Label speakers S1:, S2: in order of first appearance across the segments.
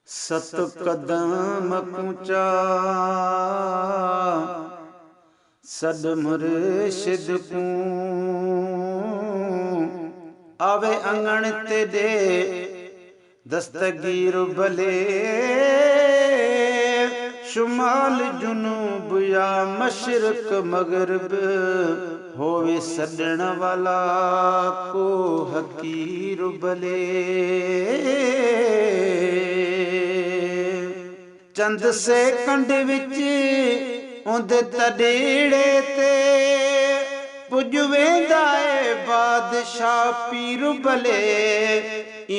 S1: सत कदम कूचा सद मुर्शिद को आवे अंगण ते दे दस्तगीर भले शुमाल जुनूब या मशरक मगरब होवे सदन वाला को हकीर भले। चंद से कंड विच उंदे तडेड़े ते पुज वेंदा है बादशाह पीर भले।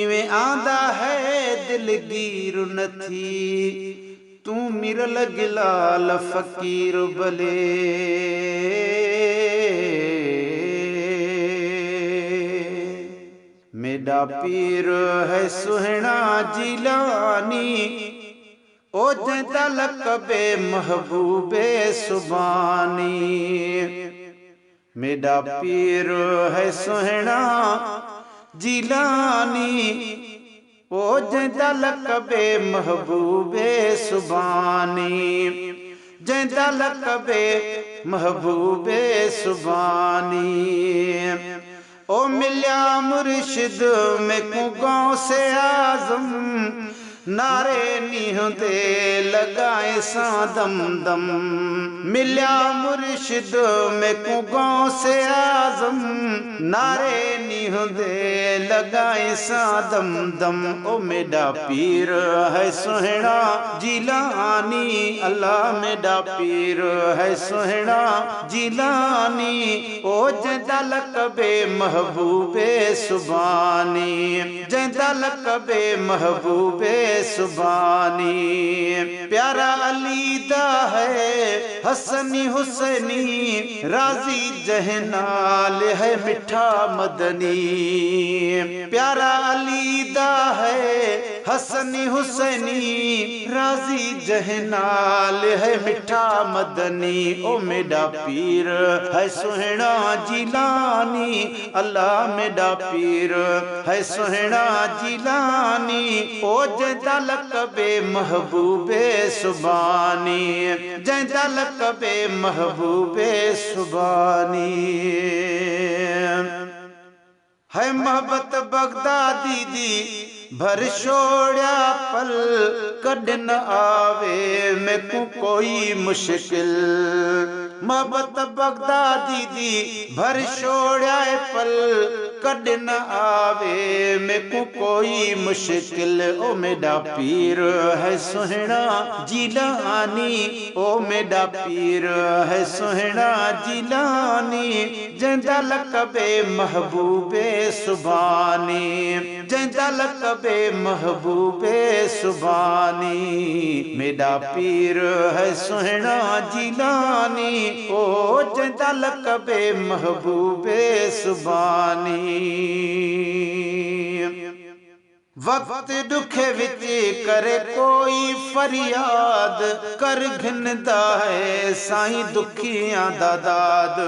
S1: इवें आंदा है दिलगीर नथी तू मिरल गिलाल फकीर भले। मेरा पीर है सुहना जिलानी ओ जंदा लकबे महबूबे सुबानी। मेरा पीर है सुहना जिलानी ओ जंदा लकबे महबूबे सुबानी। जंदा लकबे महबूबे सुबानी। ओ मिल्या मुर्शिद में को गाँव से आजम नारे नीहते लगाए सा दम दम। मिल्या मुर्शिद में को गाँव से आजम नारे नीहते लगाए सा दम दम। ओ मेरा पीर है सुहना जिलानी अल्लाह मेरा पीर है सुहना जिलानी ओ जंदा लकबे महबूबे सुबानी। जंदा लकबे महबूबे सुबानी। प्यारा अली दा है हसनी हुसैनी राजी जहनाल है मिठा मदनी। प्यारा अली दा है हसनी हुसैनी राजी जहनाल है मिठा मदनी। ओ मेरा पीर है सुहना जिलानी अल्लाह मेरा पीर है सुहना जिलानी ओ जंदा लकबे महबूबे सुबानी। जंदा लकबे महबूबे सुबानी। है मोहब्बत बगदादी दी भर छोड़ा पल कद न आवे मैं को कोई मुश्किल। मोहब्बत बगदादी दी भर छोड़ा पल कद न आवे मैं को कोई मुश्किल। ओ मेरा पीर है सुहना जिलानी ओ मेरा पीर है सुहना जिलानी। जंदा लकबे महबूबे सुबानी। जंदा लकबे महबूबे सुबानी। मेरा पीर है सुहना जिलानी ओ जंदा लकबे महबूबे सुबानी। वक्त दुखे विच करे कोई फरियाद कर घिनदा है साईं दुखियां दा दाद।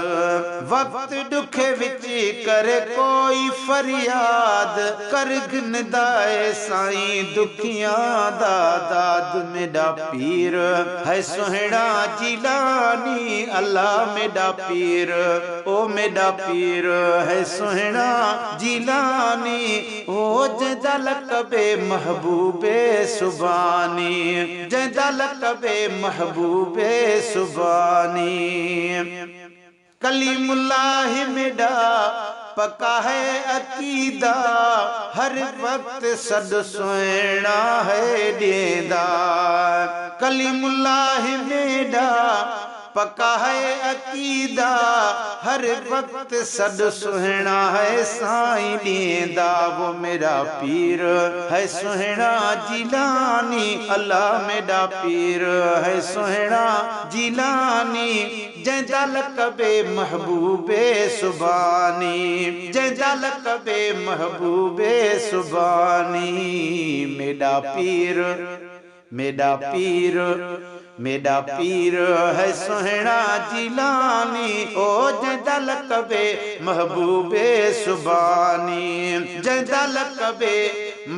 S1: वक्त दुखे विच करे कोई फरियाद कर घिनदा है साईं दुखियां दा दाद। मेरा पीर है सुहना जिलानी अल्लाह मेरा पीर ओ मेरा पीर है सुहना जिलानी ओ जंदा लकबे महबूबे सुबानी। जंदा लकबे महबूबे सुबानी। कलीमुल्लाह मेरा पक्का है अकीदा हर वक्त सद सुहना है देदा। कलीमुल्लाह मेरा पक्का है अकीदा हर वक्त सद सुहना है साईं देदा। वो मेरा पीर है सुहना जिलानी अल्लाह मेरा पीर है सुहना जिलानी। जंदा लकबे महबूबे सुबानी। जंदा लकबे महबूबे सुबानी। मेरा पीर मेरा पीर मेरा पीर है सुहना जिलानी ओ जंदा लकबे महबूबे सुबानी। जंदा लकबे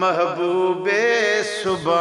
S1: महबूबे सुबानी।